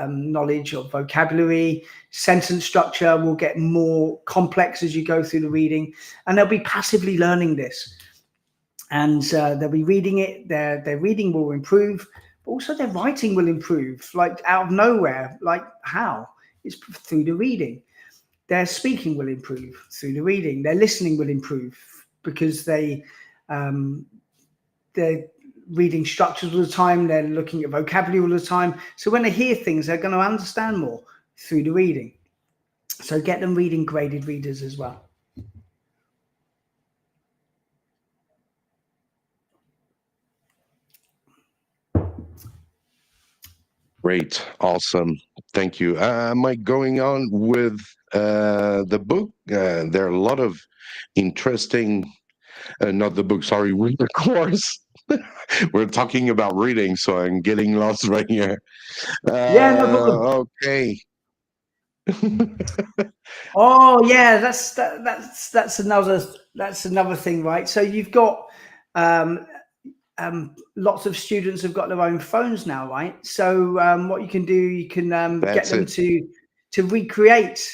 knowledge of vocabulary. Sentence structure will get more complex as you go through the reading, and they'll be passively learning this. And they'll be reading it, their reading will improve, but also their writing will improve, like out of nowhere. Like how? It's through the reading. Their speaking will improve through the reading. Their listening will improve because they're reading structures all the time. They're looking at vocabulary all the time. So when they hear things, they're going to understand more through the reading. So get them reading graded readers as well. Great, awesome, thank you. Mike, going on with the book, there are a lot of interesting, not the book, sorry, with the course. We're talking about reading, so I'm getting lost right here. Yeah, no problem. Okay. Oh yeah, that's another thing, right? So you've got lots of students have got their own phones now, right? So what you can do, you can get them to recreate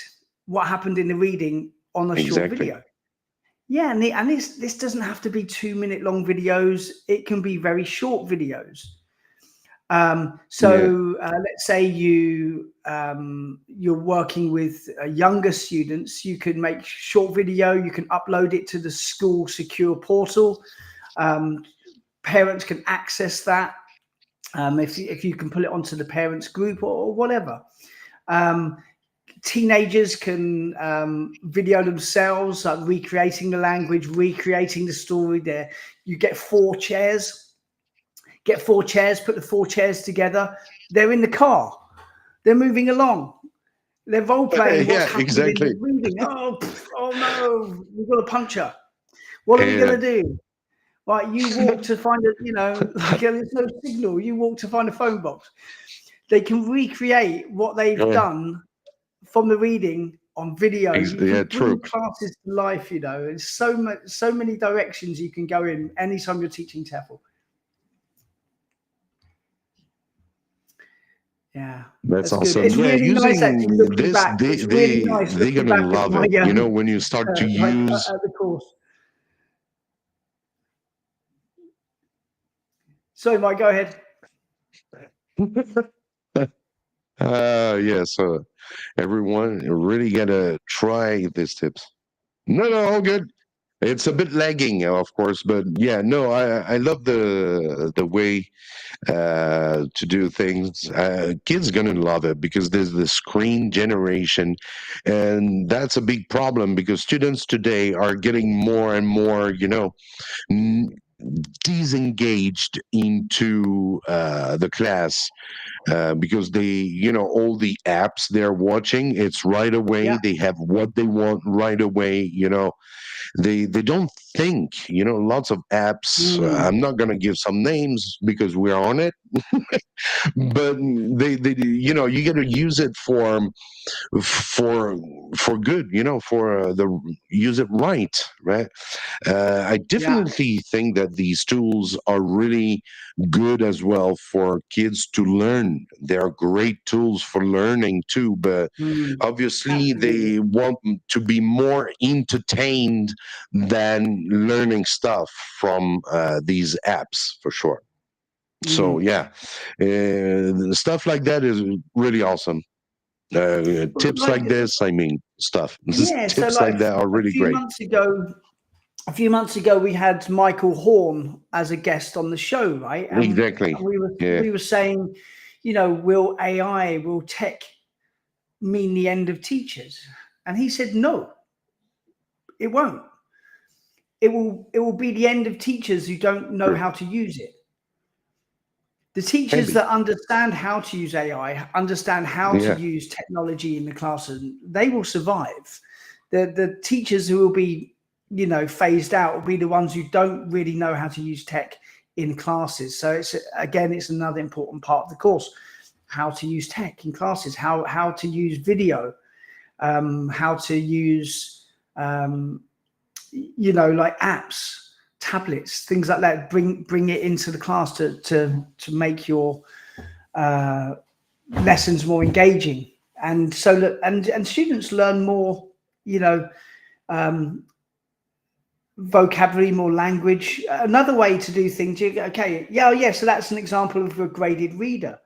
what happened in the reading on a short video. Yeah, and this doesn't have to be 2-minute long videos. It can be very short videos. Let's say you're working with younger students. You can make short video. You can upload it to the school secure portal. Parents can access that if you can pull it onto the parents group or whatever. Teenagers can video themselves, like recreating the language, recreating the story. There, you get 4 chairs. Get 4 chairs. Put the 4 chairs together. They're in the car. They're moving along. They're role playing. Yeah, what's happening exactly. in the reading. Oh no, we've got a puncture. What are we going to do? Right, you walk to find like there's no signal. You walk to find a phone box. They can recreate what they've done from the reading on video. You can bring classes to life. There's so many directions you can go in anytime you're teaching TEFL. Yeah, that's awesome. It's really nice actually looking back. It's really nice they're looking gonna back love at it. When you start to use the course. Sorry, Mike, go ahead. Yeah, so everyone really gotta try these tips. No, all good. It's a bit lagging, of course, but yeah, no, I love the way to do things. Kids gonna love it because there's the screen generation, and that's a big problem because students today are getting more and more, disengaged into the class because all the apps they're watching, it's right away. They have what they want right away. They don't think. Lots of apps. I'm not gonna give some names because we're on it, but they you got to use it for good. For the use it right. I definitely think that these tools are really good as well for kids to learn. They're great tools for learning too, but obviously they want to be more entertained than learning stuff from these apps for sure. So yeah, stuff like that is really awesome. Tips like this, stuff. Tips so like that are really great. A few months ago, we had Michael Horn as a guest on the show, right? And exactly. We were saying, will tech mean the end of teachers? And he said, no, it won't. It will be the end of teachers who don't know how to use it. The teachers that understand how to use AI, understand how to use technology in the classroom, they will survive. The teachers who will be, phased out will be the ones who don't really know how to use tech in classes. So it's another important part of the course: how to use tech in classes, how to use video, how to use, like apps, tablets, things like that. Bring it into the class to make your lessons more engaging, and so that and students learn more, you know, vocabulary, more language. Another way to do things, okay, yeah, oh, yeah, so that's an example of a graded reader.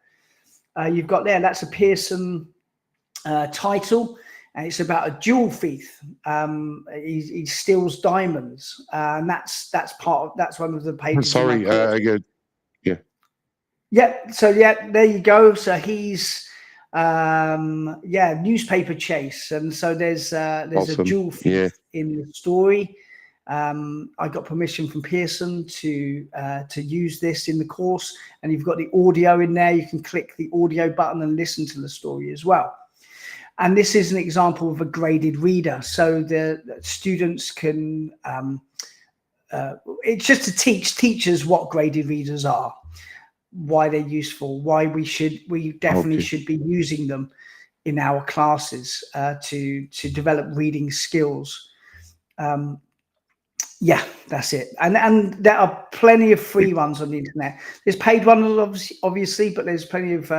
You've got there, that's a Pearson title, and it's about a jewel thief. He steals diamonds, and that's one of the pages. Sorry, I get, yeah. Yeah, so yeah, there you go. So he's yeah, newspaper chase, and so there's a Awesome. jewel thief in the story. I got permission from Pearson to use this in the course, and you've got the audio in there. You can click the audio button and listen to the story as well. And this is an example of a graded reader, so the students can. It's just to teach teachers what graded readers are, why they're useful, why we definitely should be using them in our classes to develop reading skills. Yeah, that's it. And there are plenty of free ones on the internet. There's paid ones obviously, but there's plenty of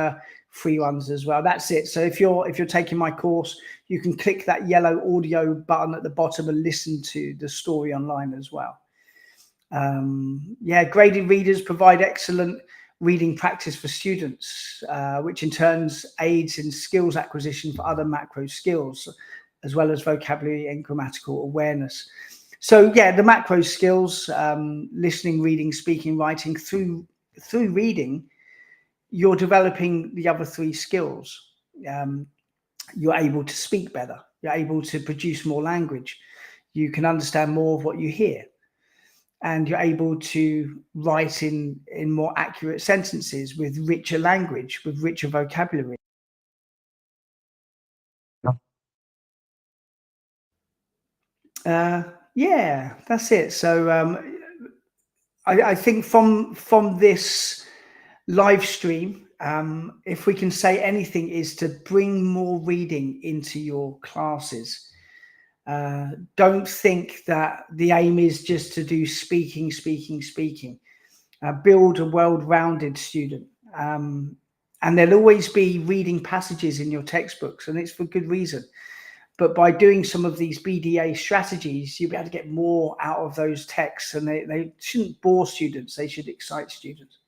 free ones as well. That's it. So if you're taking my course, you can click that yellow audio button at the bottom and listen to the story online as well. Yeah, graded readers provide excellent reading practice for students, which in turn aids in skills acquisition for other macro skills, as well as vocabulary and grammatical awareness. So yeah, the macro skills, listening, reading, speaking, writing, through reading, you're developing the other three skills. You're able to speak better. You're able to produce more language. You can understand more of what you hear. And you're able to write in more accurate sentences with richer language, with richer vocabulary. Yeah, that's it. So I think from this live stream, if we can say anything, is to bring more reading into your classes. Don't think that the aim is just to do speaking. Build a well-rounded student. And there'll always be reading passages in your textbooks, and it's for good reason. But by doing some of these BDA strategies, you'll be able to get more out of those texts, and they shouldn't bore students. They should excite students.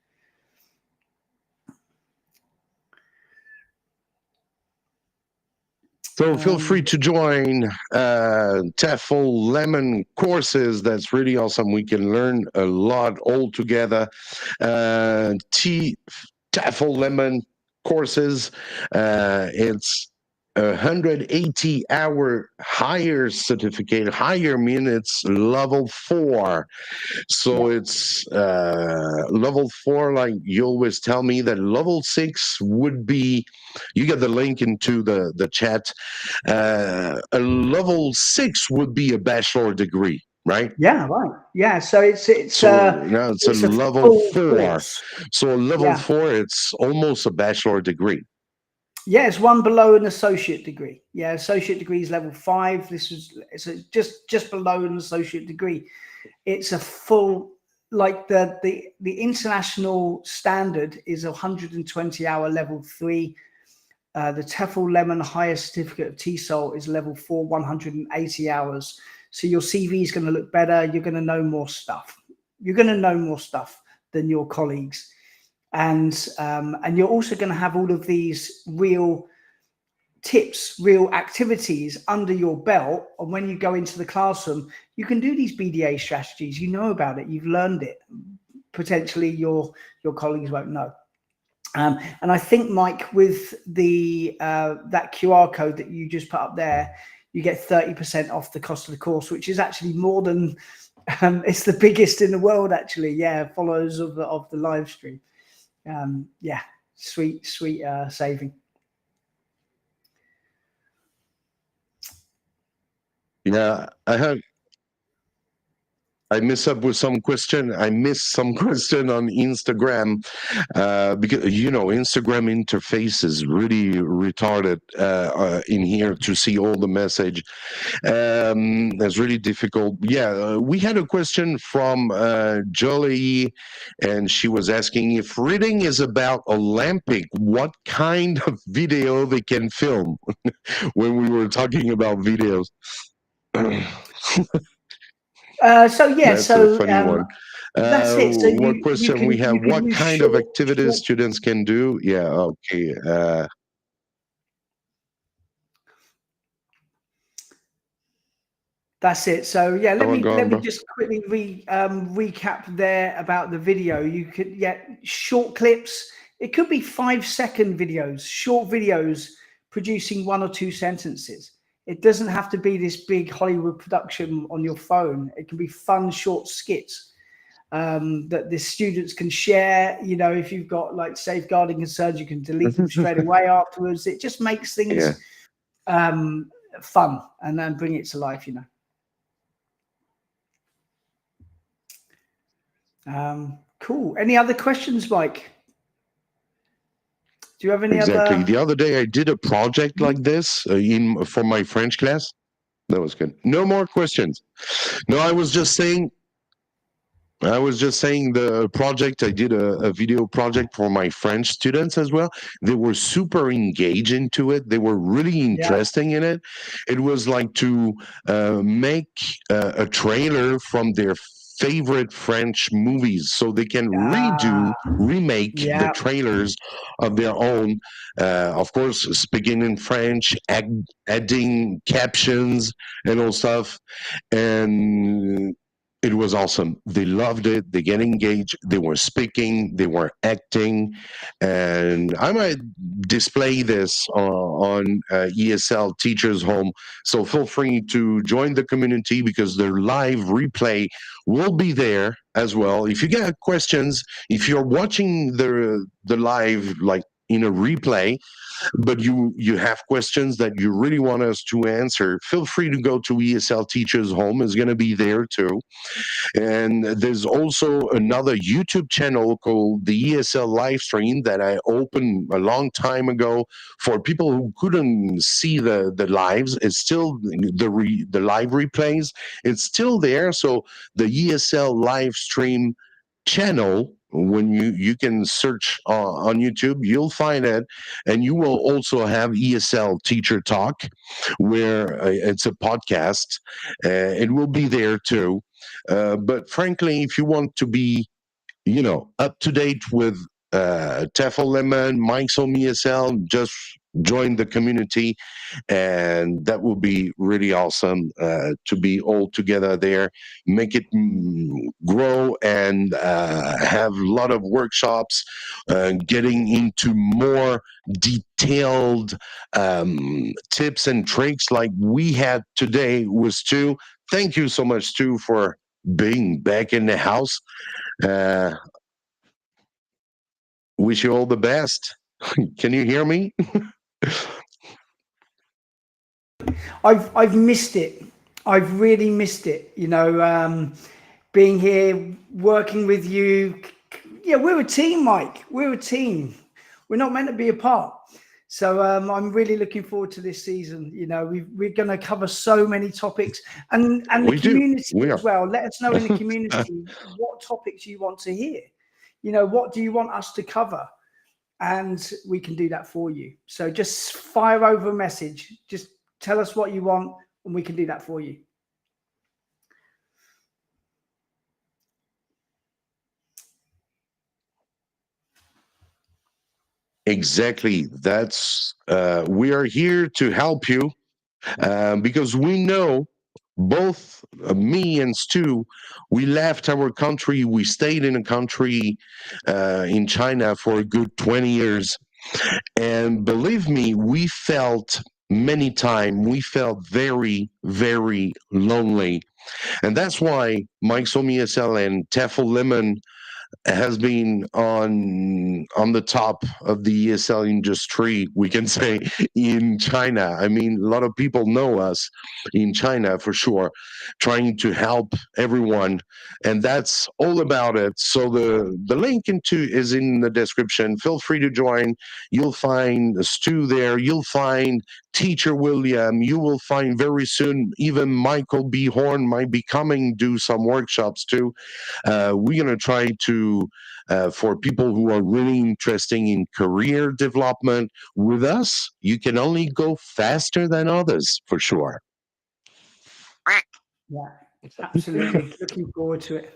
So feel free to join TEFL Lemon courses. That's really awesome. We can learn a lot all together. TEFL Lemon courses. It's 180-hour higher certificate. Higher mean it's level 4. So it's level 4, like you always tell me that level 6 would be, you get the link into the chat. A level 6 would be a bachelor degree, right? Yeah, right. Yeah, so it's now it's a level 4. Course. So a level 4, it's almost a bachelor degree. Yeah, it's one below an associate degree. Yeah, associate degree is level 5. It's just below an associate degree. It's a full, like the international standard is 120-hour level 3. The TEFL Lemon Higher Certificate of TESOL is level 4, 180 hours. So your CV is going to look better. You're going to know more stuff. You're going to know more stuff than your colleagues. And you're also going to have all of these real tips, real activities under your belt. And when you go into the classroom, you can do these BDA strategies. You know about it. You've learned it. Potentially your colleagues won't know. And I think, Mike, with the that QR code that you just put up there, you get 30% off the cost of the course, which is actually more than it's the biggest in the world, actually. Yeah, followers of the live stream. Yeah, sweet saving. Yeah, I heard. I miss up with some question. I missed some question on Instagram because Instagram interface is really retarded in here to see all the message. That's really difficult. Yeah, we had a question from Jolie, and she was asking if reading is about Olympic, what kind of video they can film when we were talking about videos. So yeah, That's a so funny one. that's it. So What question we have? you can What do kind of short, activities short. students can do? Yeah, okay. That's it. So yeah, Go on, go let on, me bro. just quickly recap there about the video. You could short clips. It could be 5-second videos, short videos producing 1 or 2 sentences. It doesn't have to be this big Hollywood production on your phone. It can be fun short skits that the students can share. You know, if you've got like safeguarding concerns, you can delete them straight away afterwards. It just makes Yeah, things fun and then bring it to life. You know. Cool. Any other questions, Mike? Do you have any exactly. other? The other day I did a project like this for my French class. That was good. No more questions. No, I was just saying the project. I did a video project for my French students as well. They were super engaged into it. They were really Yeah. interesting in it. It was like to make a trailer from their favorite French movies so they can remake the Yeah. trailers of their own. Of course, speaking in French, adding captions and all stuff. And it was awesome. They loved it. They get engaged. They were speaking. They were acting, and I might display this on ESL Teachers Home. So feel free to join the community because their live replay will be there as well. If you get questions, if you're watching the live like in a replay, but you have questions that you really want us to answer, feel free to go to ESL Teachers Home. Is going to be there too. And there's also another YouTube channel called the ESL live stream that I opened a long time ago for people who couldn't see the lives. It's still the live replays. It's still there. So the ESL live stream channel, when you can search on YouTube, you'll find it. And you will also have ESL Teacher Talk, where it's a podcast. It will be there too. But frankly, if you want to be, up to date with Tefl Lemon, Mike's Home ESL, just join the community, and that will be really awesome to be all together there, make it grow, and have a lot of workshops, getting into more detailed tips and tricks like we had today with Stu. Thank you so much, Stu, for being back in the house. Uh, wish you all the best. Can you hear me? I've missed it. I've really missed it. Being here, working with you. Yeah, we're a team, Mike. We're a team. We're not meant to be apart. So I'm really looking forward to this season. We're going to cover so many topics, and the We do. community We as are. well. Let us know in the community what topics you want to hear. What do you want us to cover? And we can do that for you. So just fire over a message. Just tell us what you want, and we can do that for you. Exactly. That's we are here to help you because we know both me and Stu, we left our country. We stayed in a country in China for a good 20 years. And believe me, we felt many times, we felt very, very lonely. And that's why Mike's Home ESL and Tefl Lemon has been on the top of the ESL industry, we can say, in China. I mean, a lot of people know us in China for sure, trying to help everyone, and that's all about it. So the link into is in the description. Feel free to join. You'll find Stu there. You'll find Teacher William. You will find very soon even Michael B. Horn might be coming do some workshops too. We're going to try to, for people who are really interested in career development with us, you can only go faster than others for sure. Yeah, absolutely. Looking forward to it.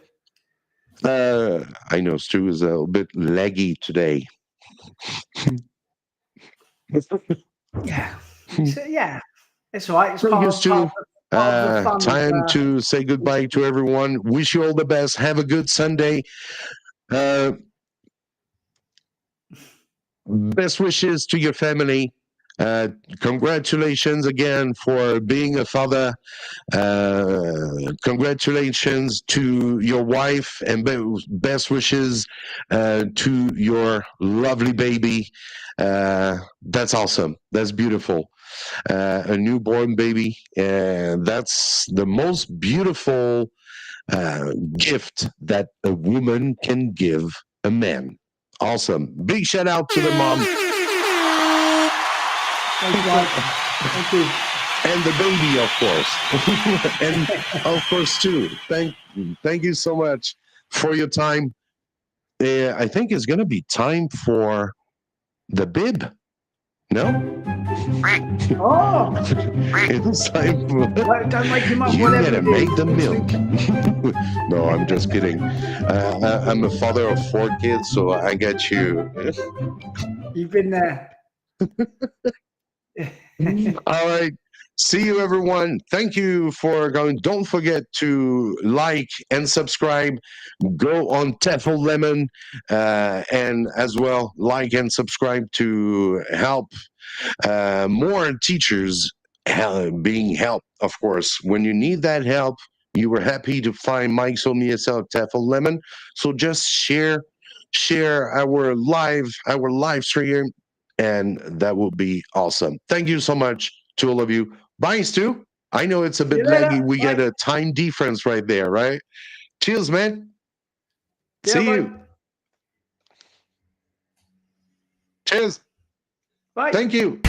I know Stu is a little bit laggy today. Yeah. Yeah. It's all right. It's Thank you, part Stu. of the fun. Time to say goodbye to everyone. Wish you all the best. Have a good Sunday. Best wishes to your family. Congratulations again for being a father. Congratulations to your wife, and best wishes to your lovely baby. That's awesome. That's beautiful. A newborn baby, and that's the most beautiful gift that a woman can give a man. Awesome. Big shout out to the mom. Thank you, Mike. Thank you. And the baby, of course. And of course, too. Thank you so much for your time. I think it's going to be time for the bib. No? Oh, It's time for... well, don't make him up. You Whatever gotta you make do. the milk. No, I'm just kidding. I'm a father of 4 kids, so I get you. You've been there. All right. See you, everyone. Thank you for going. Don't forget to like and subscribe. Go on Tefl Lemon, and as well like and subscribe to help more teachers being helped. Of course, when you need that help, you were happy to find Mike's on ESL Tefl Lemon. So just share our live stream, and that will be awesome. Thank you so much to all of you. Bye, Stu. I know it's a bit laggy. We get a time difference right there, right? Cheers, man. See you. Cheers. Bye. Thank you.